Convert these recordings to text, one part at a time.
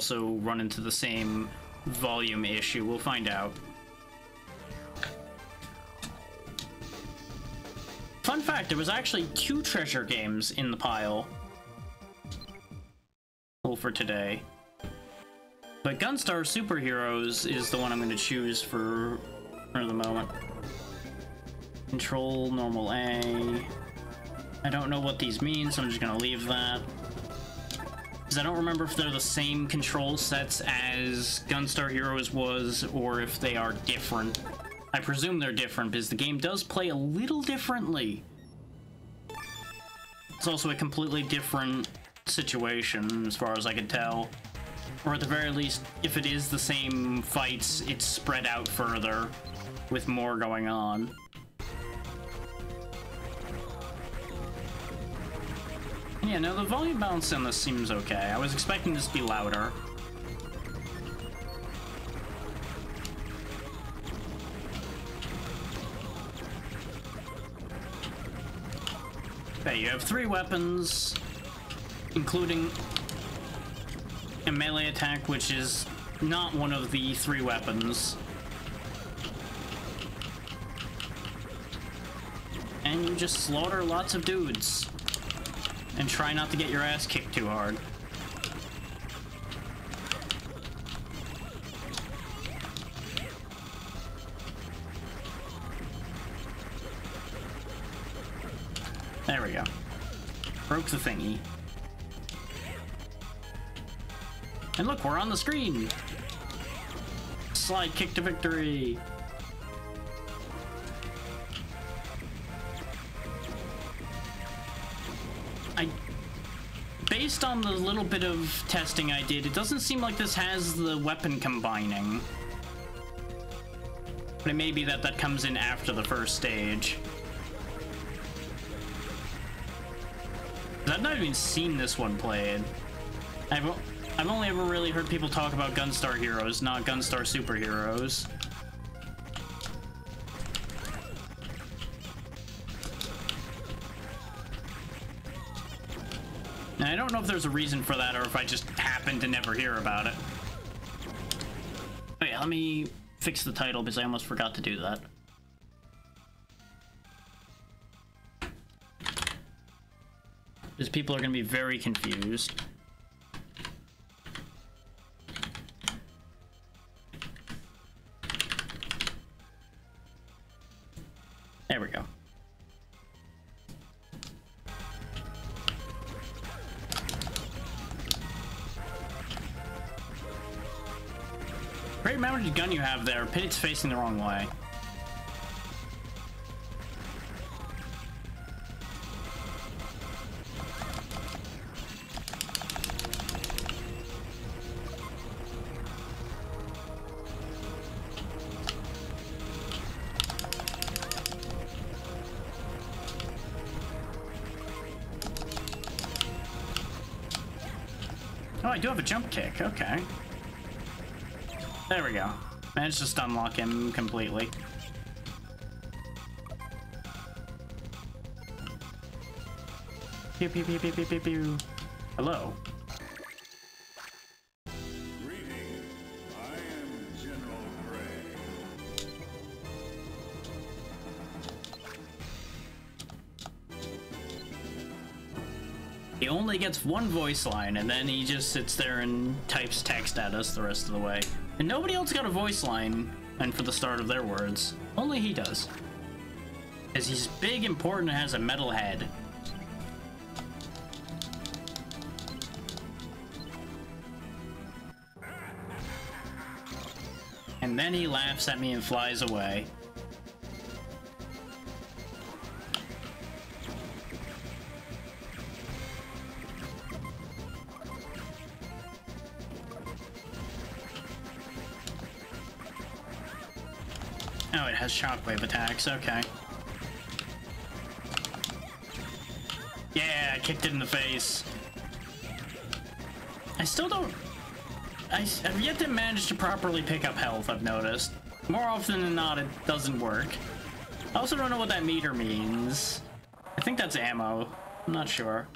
also run into the same volume issue. We'll find out. Fun fact, there was actually 2 treasure games in the pile for today. But Gunstar Super Heroes is the one I'm going to choose for the moment. Control, normal A. I don't know what these mean, so I'm just going to leave that. Because I don't remember if they're the same control sets as Gunstar Heroes was, or if they are different. I presume they're different, because the game does play a little differently. It's also a completely different situation, as far as I can tell. Or at the very least, if it is the same fights, it's spread out further, with more going on. Yeah, no, the volume balance on this seems okay. I was expecting this to be louder. Okay, you have 3 weapons, including a melee attack, which is not one of the 3 weapons. And you just slaughter lots of dudes. And try not to get your ass kicked too hard. There we go. Broke the thingy. And look, we're on the screen! Slide kick to victory! Based on the little bit of testing I did, it doesn't seem like this has the weapon combining. But it may be that that comes in after the first stage. I've not even seen this one played. I've only ever really heard people talk about Gunstar Heroes, not Gunstar Super Heroes. And I don't know if there's a reason for that or if I just happened to never hear about it. Oh yeah, let me fix the title because I almost forgot to do that. Because people are going to be very confused. There we go. Great mounted gun you have there. Pity it's facing the wrong way. Oh, I do have a jump kick. Okay. There we go. Managed to stun lock him completely. Pew pew pew pew pew pew pew. Hello. Greetings. I am General Gray. He only gets one voice line, and then he just sits there and types text at us the rest of the way. And nobody else got a voice line, and for the start of their words. Only he does. Because he's big, important, and has a metal head. And then he laughs at me and flies away. Oh, it has shockwave attacks, okay. Yeah, I kicked it in the face. I still don't... I've yet to manage to properly pick up health, I've noticed. More often than not, it doesn't work. I also don't know what that meter means. I think that's ammo. I'm not sure.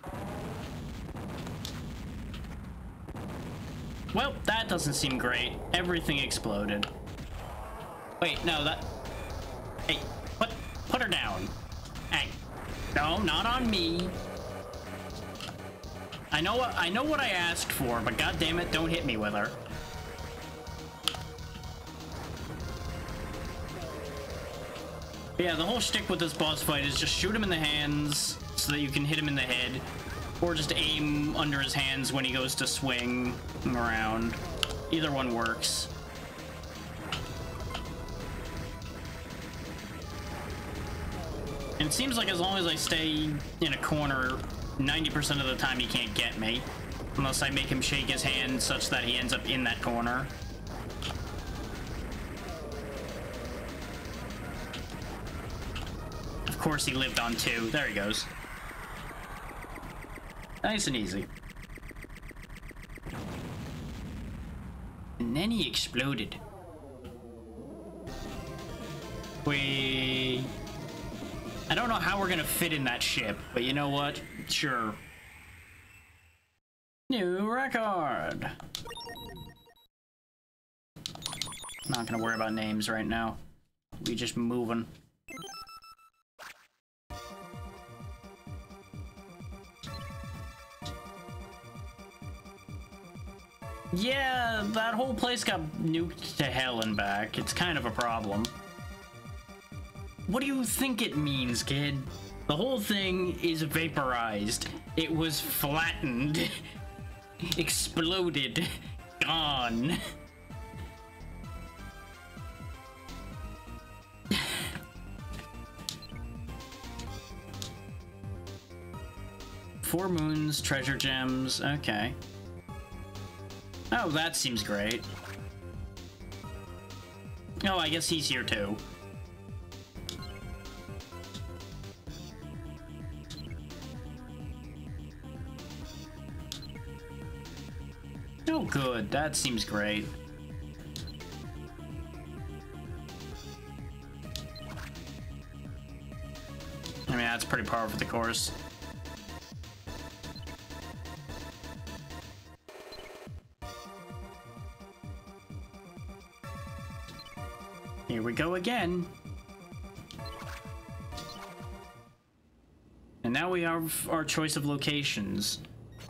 Well, that doesn't seem great. Everything exploded. Wait, no, that... Hey, put her down. Hey, no, not on me. I know what I asked for, but goddammit, don't hit me with her. Yeah, the whole shtick with this boss fight is just shoot him in the hands so that you can hit him in the head, or just aim under his hands when he goes to swing around. Either one works. And it seems like as long as I stay in a corner, 90% of the time he can't get me. Unless I make him shake his hand such that he ends up in that corner. Of course he lived on 2. There he goes. Nice and easy. And then he exploded. I don't know how we're gonna fit in that ship, but you know what? Sure. New record! Not gonna worry about names right now. We just moving. Yeah, that whole place got nuked to hell and back. It's kind of a problem. What do you think it means, kid? The whole thing is vaporized. It was flattened. Exploded. Gone. Four moons, treasure gems. Okay. Oh, that seems great. Oh, I guess he's here too. Oh, good. That seems great. I mean, that's pretty par for the course. Here we go again. And now we have our choice of locations.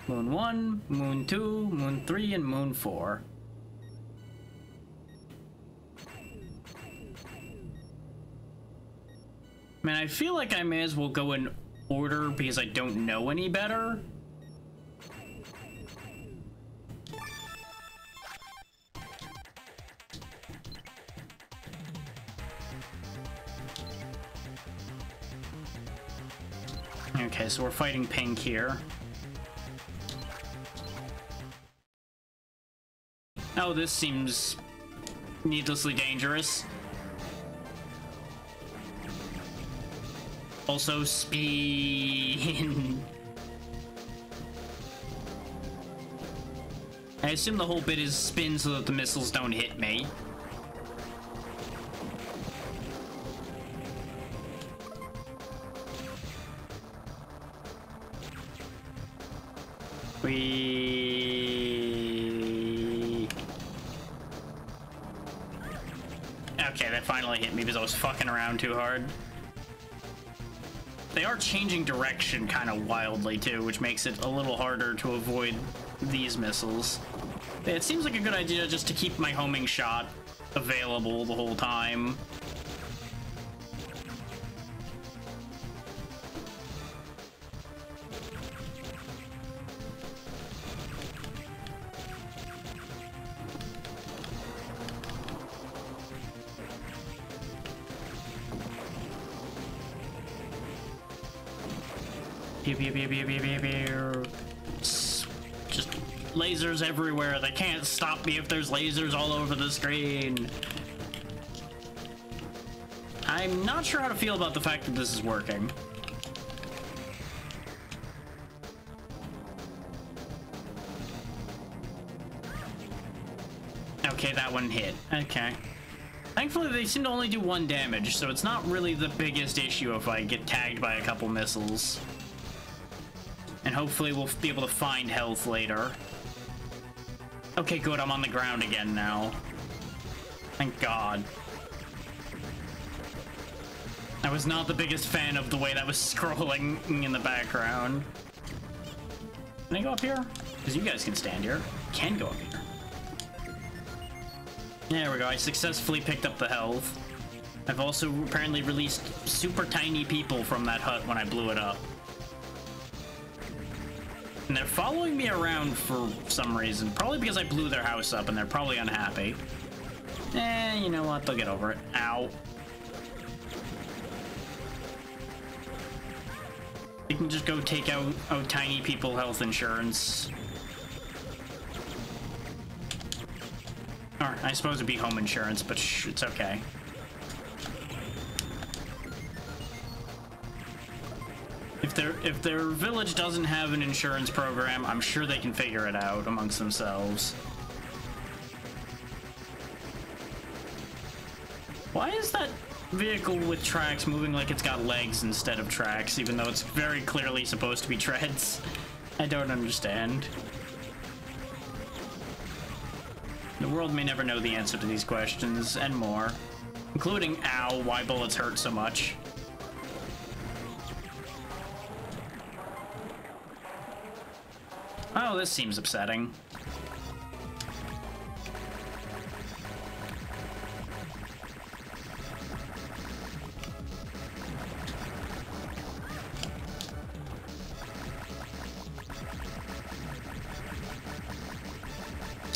Moon 1, Moon 2, Moon 3, and Moon 4. Man, I feel like I may as well go in order because I don't know any better. Okay, so we're fighting Pink here. Oh, this seems needlessly dangerous. Also, speed. I assume the whole bit is spin so that the missiles don't hit me. Okay, that finally hit me because I was fucking around too hard. They are changing direction kind of wildly too, which makes it a little harder to avoid these missiles. It seems like a good idea just to keep my homing shot available the whole time. Just lasers everywhere. They can't stop me if there's lasers all over the screen. I'm not sure how to feel about the fact that this is working. Okay, that one hit. Okay. Thankfully, they seem to only do 1 damage, so it's not really the biggest issue if I get tagged by a couple missiles. And hopefully we'll be able to find health later. Okay, good, I'm on the ground again now. Thank God. I was not the biggest fan of the way that was scrolling in the background. Can I go up here? Because you guys can stand here. Can go up here. There we go, I successfully picked up the health. I've also apparently released super tiny people from that hut when I blew it up. And they're following me around for some reason. Probably because I blew their house up and they're probably unhappy. You know what? They'll get over it. Ow. You can just go take out tiny people health insurance. Or I suppose it'd be home insurance, but it's okay. If their village doesn't have an insurance program, I'm sure they can figure it out amongst themselves. Why is that vehicle with tracks moving like it's got legs instead of tracks, even though it's very clearly supposed to be treads? I don't understand. The world may never know the answer to these questions, and more. Including, ow, why bullets hurt so much. Oh, this seems upsetting.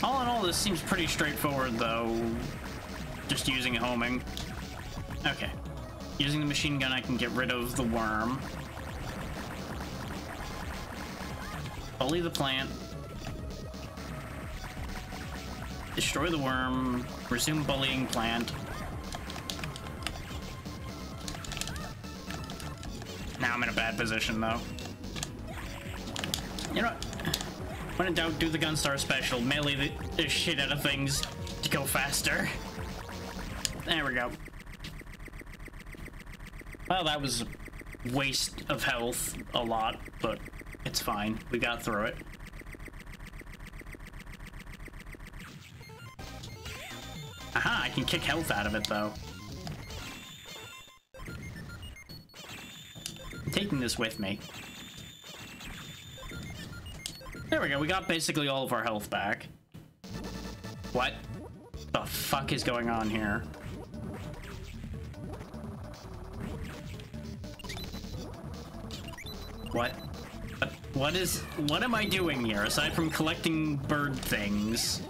All in all, this seems pretty straightforward, though. Just using homing. Okay. Using the machine gun, I can get rid of the worm. Bully the plant. Destroy the worm. Resume bullying plant. Now I'm in a bad position, though. You know what? When in doubt, do the Gunstar special. Melee the shit out of things to go faster. There we go. Well, that was a waste of health, a lot, but it's fine. We got through it. Aha, I can kick health out of it, though. I'm taking this with me. There we go, we got basically all of our health back. What the fuck is going on here? What am I doing here, aside from collecting bird things?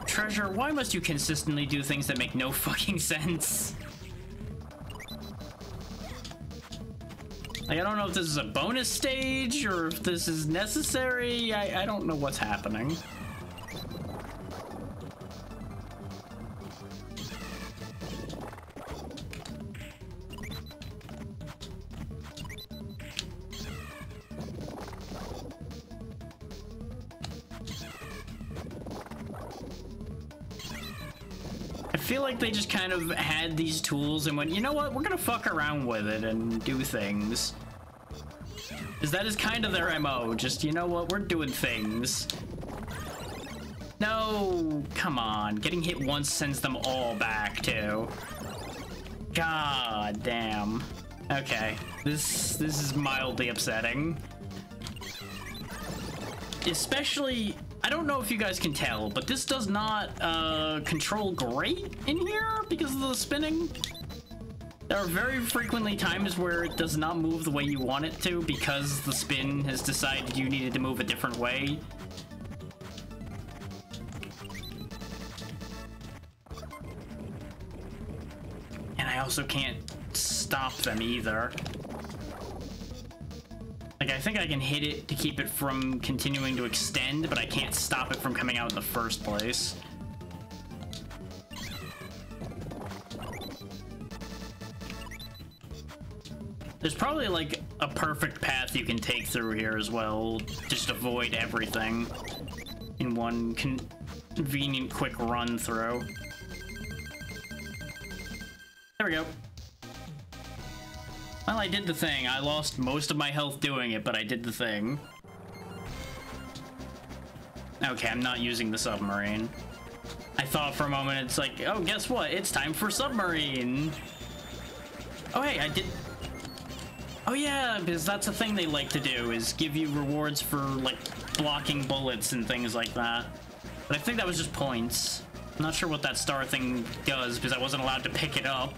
Treasure, why must you consistently do things that make no fucking sense? Like, I don't know if this is a bonus stage or if this is necessary. I don't know what's happening. I feel like they just kind of had these tools and went, you know what, we're gonna fuck around with it and do things. Because that is kind of their MO, just, you know what, we're doing things. No, come on, getting hit once sends them all back, too. God damn. Okay, this is mildly upsetting. Especially, I don't know if you guys can tell, but this does not control great in here because of the spinning. There are very frequently times where it does not move the way you want it to because the spin has decided you needed to move a different way. And I also can't stop them either. Like, I think I can hit it to keep it from continuing to extend, but I can't stop it from coming out in the first place. There's probably, like, a perfect path you can take through here as well. Just avoid everything in one convenient, quick run through. There we go. Well, I did the thing. I lost most of my health doing it, but I did the thing. Okay, I'm not using the submarine. I thought for a moment it's like, oh, guess what? It's time for submarine. Oh, hey, I did... Oh, yeah, because that's a thing they like to do, is give you rewards for, like, blocking bullets and things like that. But I think that was just points. I'm not sure what that star thing does, because I wasn't allowed to pick it up.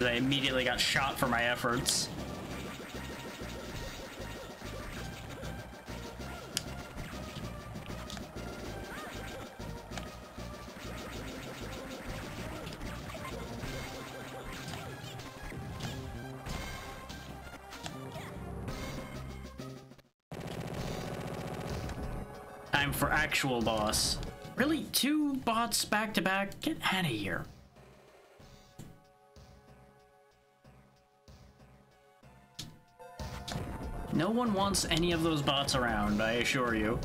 I immediately got shot for my efforts. Time for actual boss. Really? 2 bots back to back? Get out of here. No one wants any of those bots around, I assure you.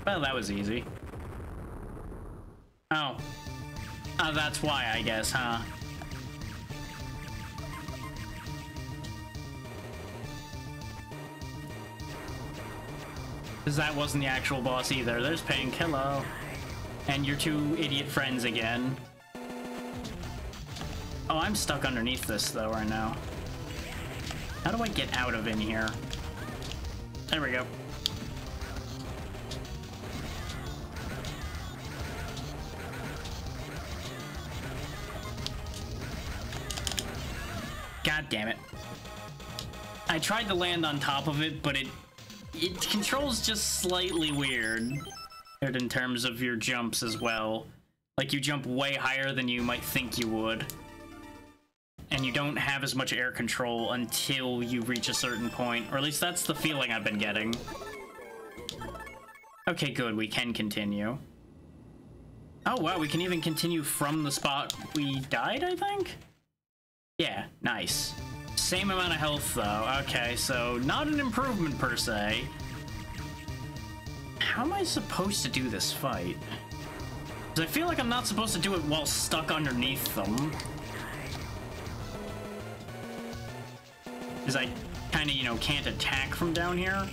Well, that was easy. Oh. Oh, that's why, I guess, huh? Because that wasn't the actual boss either. There's Pink, hello. And your 2 idiot friends again. Oh, I'm stuck underneath this, though, right now. How do I get out of in here? There we go. God damn it. I tried to land on top of it, but it controls just slightly weird in terms of your jumps as well. Like, you jump way higher than you might think you would. And you don't have as much air control until you reach a certain point, or at least that's the feeling I've been getting. Okay, good, we can continue. Oh wow, we can even continue from the spot we died, I think? Yeah, nice. Same amount of health though. Okay, so not an improvement per se. How am I supposed to do this fight? Because I feel like I'm not supposed to do it while stuck underneath them. Because I kind of, you know, can't attack from down here.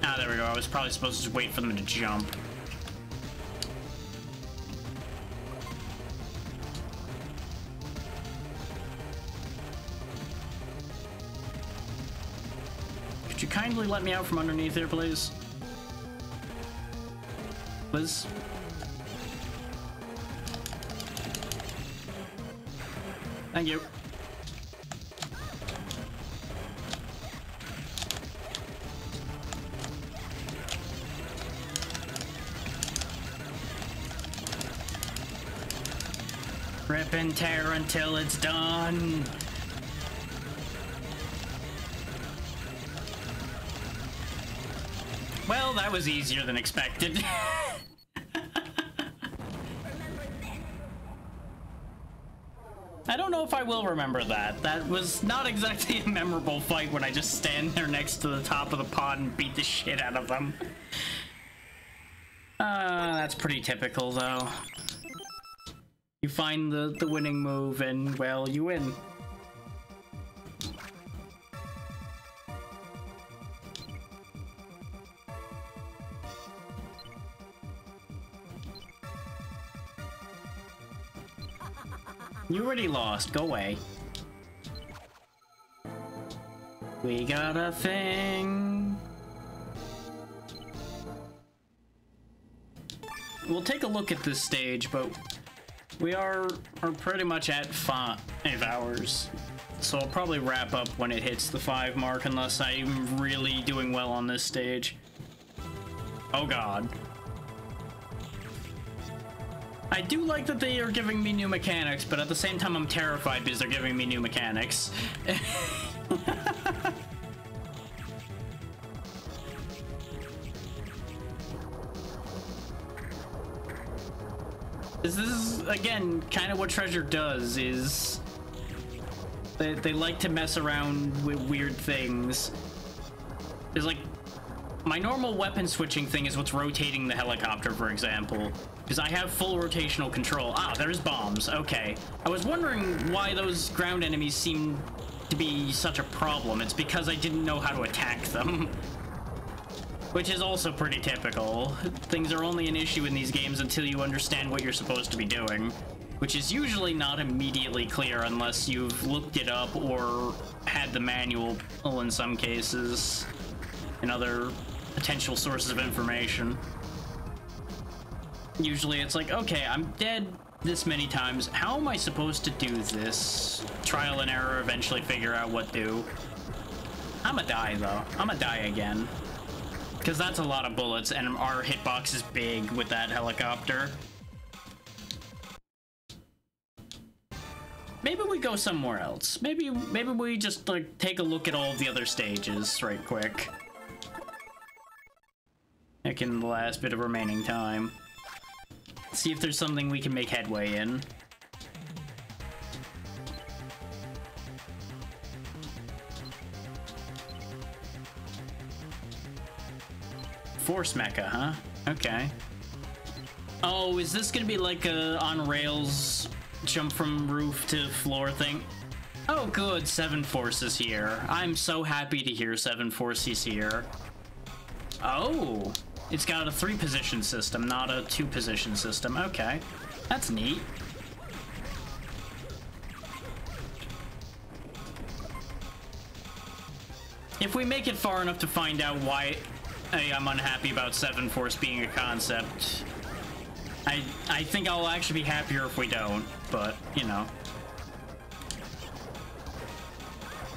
Ah, there we go. I was probably supposed to just wait for them to jump. Could you kindly let me out from underneath here, please? Please? Thank you. Rip and tear until it's done. Well, that was easier than expected. I don't know if I will remember that. That was not exactly a memorable fight when I just stand there next to the top of the pod and beat the shit out of them. That's pretty typical, though. You find the winning move and, well, you win. You already lost. Go away. We got a thing. We'll take a look at this stage, but we are pretty much at 5 hours. So I'll probably wrap up when it hits the 5 mark unless I'm really doing well on this stage. Oh god. I do like that they are giving me new mechanics, but at the same time I'm terrified because they're giving me new mechanics. This is, again, kind of what Treasure does, is they like to mess around with weird things. There's like, my normal weapon switching thing is what's rotating the helicopter, for example. Because I have full rotational control. Ah, there's bombs. Okay. I was wondering why those ground enemies seem to be such a problem. It's because I didn't know how to attack them. Which is also pretty typical. Things are only an issue in these games until you understand what you're supposed to be doing. Which is usually not immediately clear unless you've looked it up or had the manual in some cases. And other potential sources of information. Usually it's like, okay, I'm dead this many times. How am I supposed to do this? Trial and error, eventually figure out what to. I'ma die, though. I'ma die again. Because that's a lot of bullets, and our hitbox is big with that helicopter. Maybe we go somewhere else. Maybe we just, like, take a look at all of the other stages right quick. Like in the last bit of remaining time. See if there's something we can make headway in. Force mecha, huh? Okay. Oh, is this gonna be like a on rails jump from roof to floor thing? Oh good, 7 Force is here. I'm so happy to hear 7 Force is here. Oh, it's got a 3-position system, not a 2-position system. Okay, that's neat. If we make it far enough to find out why I'm unhappy about 7 Force being a concept, I think I'll actually be happier if we don't, but, you know.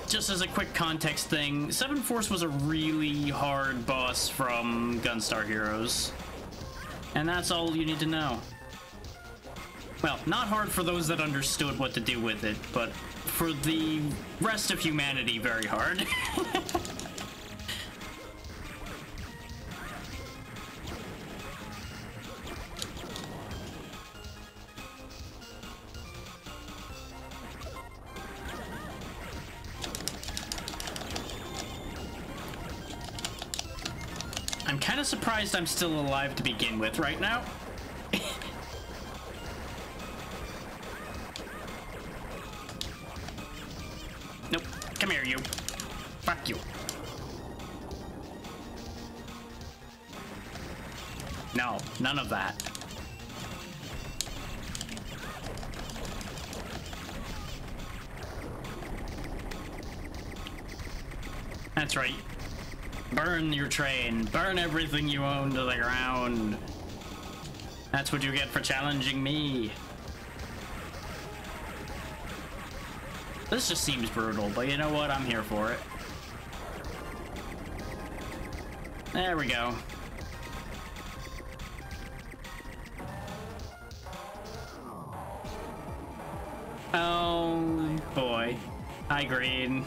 Just as a quick context thing, 7 Force was a really hard boss from Gunstar Heroes. And that's all you need to know. Well, not hard for those that understood what to do with it, but for the rest of humanity, very hard. I'm kind of surprised I'm still alive to begin with right now. Nope. Come here, you. Fuck you. No, none of that. That's right. Burn your train. Burn everything you own to the ground. That's what you get for challenging me. This just seems brutal, but you know what? I'm here for it. There we go. Oh, boy. Hi, Green.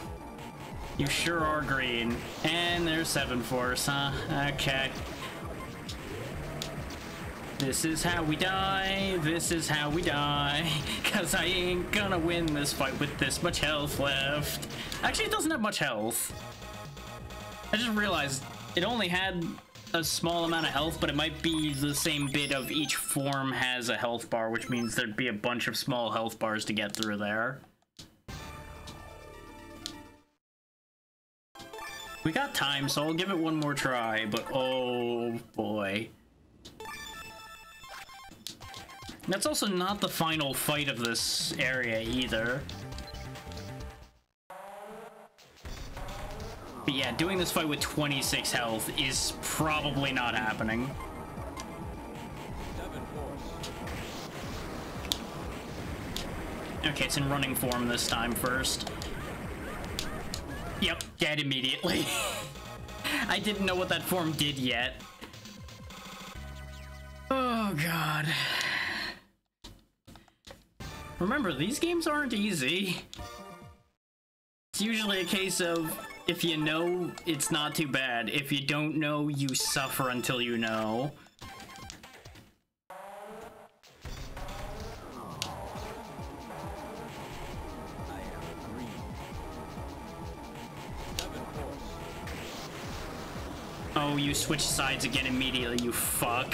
You sure are green. And there's 7 Force, huh? Okay. This is how we die. This is how we die. Cause I ain't gonna win this fight with this much health left. Actually, it doesn't have much health. I just realized it only had a small amount of health, but it might be the same bit of each form has a health bar, which means there'd be a bunch of small health bars to get through there. We got time, so I'll give it one more try, but oh boy. That's also not the final fight of this area either. But yeah, doing this fight with 26 health is probably not happening. Okay, it's in running form this time first. Yep, dead immediately. I didn't know what that form did yet. Oh god. Remember, these games aren't easy. It's usually a case of, if you know, it's not too bad. If you don't know, you suffer until you know. Oh, you switch sides again immediately, you fuck.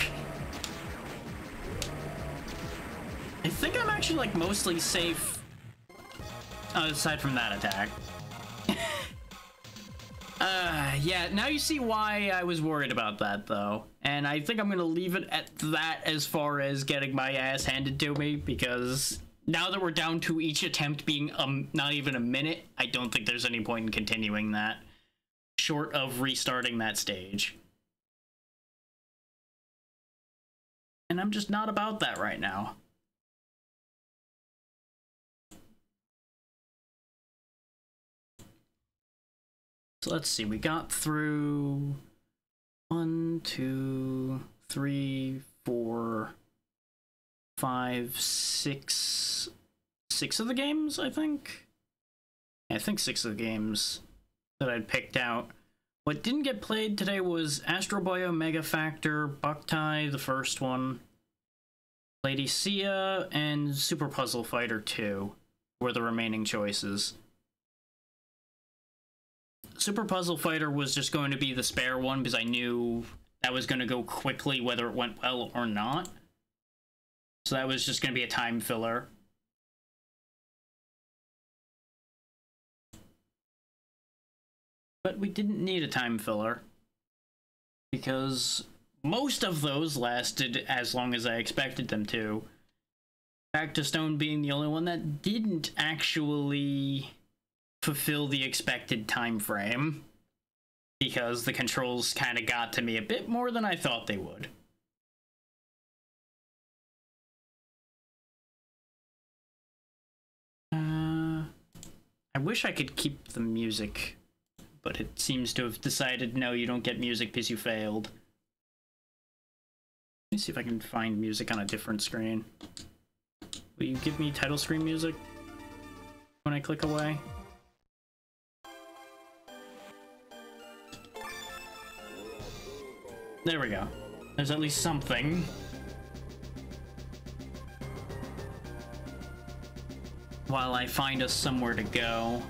I think I'm actually, like, mostly safe, aside from that attack. Yeah, now you see why I was worried about that, though. And I think I'm gonna leave it at that as far as getting my ass handed to me, because now that we're down to each attempt being not even a minute, I don't think there's any point in continuing that, short of restarting that stage. And I'm just not about that right now. So let's see, we got through 1, 2, 3, 4, 5, 6 of the games, I think? Yeah, I think 6 of the games that I'd picked out. What didn't get played today was Astro Boy Omega Factor, Buktai, the first one, Lady Sia, and Super Puzzle Fighter 2 were the remaining choices. Super Puzzle Fighter was just going to be the spare one because I knew that was going to go quickly whether it went well or not. So that was just going to be a time filler. But we didn't need a time filler, because most of those lasted as long as I expected them to. Back to Stone being the only one that didn't actually fulfill the expected time frame, because the controls kind of got to me a bit more than I thought they would. I wish I could keep the music, but it seems to have decided, no, you don't get music because you failed. Let me see if I can find music on a different screen. Will you give me title screen music when I click away? There we go. There's at least something. While I find us somewhere to go.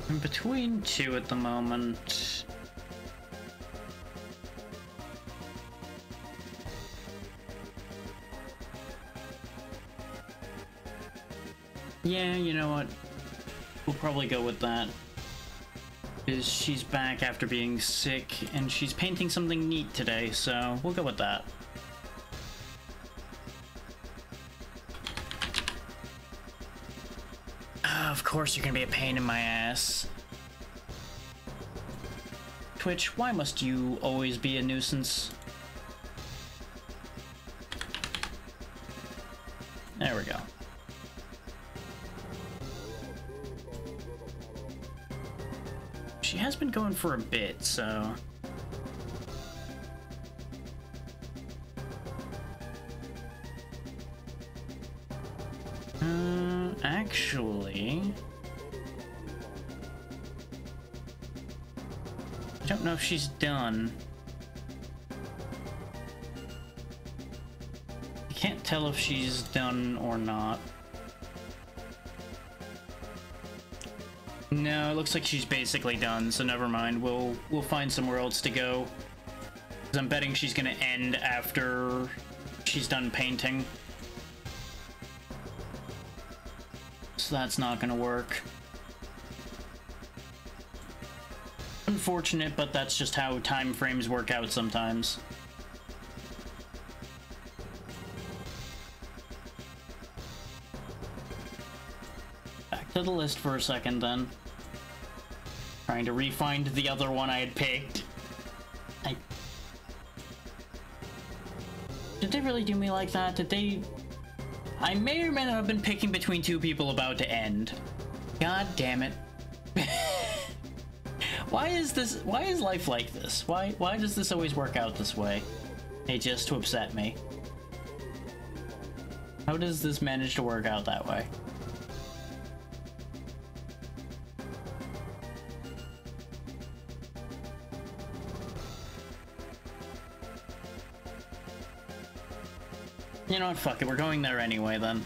I'm between two at the moment. Yeah, you know what? We'll probably go with that. Because she's back after being sick, and she's painting something neat today, so we'll go with that. Of course you're gonna be a pain in my ass. Twitch, why must you always be a nuisance? There we go. She has been going for a bit, so... actually... I don't know if she's done. I can't tell if she's done or not. No, it looks like she's basically done, so never mind. We'll find somewhere else to go. 'Cause I'm betting she's gonna end after she's done painting. So that's not gonna work. Unfortunate, but that's just how time frames work out sometimes. Back to the list for a second then. Trying to re-find the other one I had picked. Did they really do me like that? Did they... I may or may not have been picking between two people about to end. God damn it. Why is life like this? Why does this always work out this way? Hey, just to upset me. How does this manage to work out that way? You know what, fuck it, we're going there anyway then.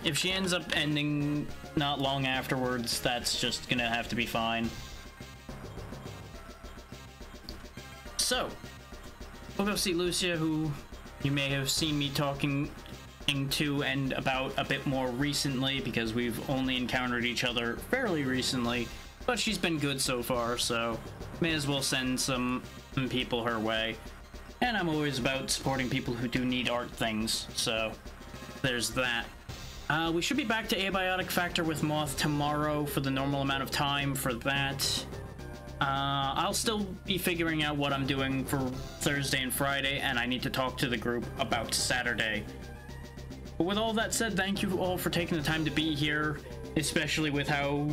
If she ends up ending not long afterwards, that's just gonna have to be fine. So, we'll go see Lucia, who you may have seen me talking to and about a bit more recently, because we've only encountered each other fairly recently, but she's been good so far, so may as well send some people her way. And I'm always about supporting people who do need art things, so there's that. We should be back to Abiotic Factor with Moth tomorrow for the normal amount of time for that. I'll still be figuring out what I'm doing for Thursday and Friday, and I need to talk to the group about Saturday. But with all that said, thank you all for taking the time to be here, especially with how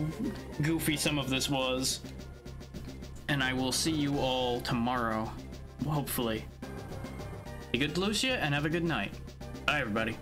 goofy some of this was. And I will see you all tomorrow, hopefully. Be good, Lucia, and have a good night. Bye, everybody.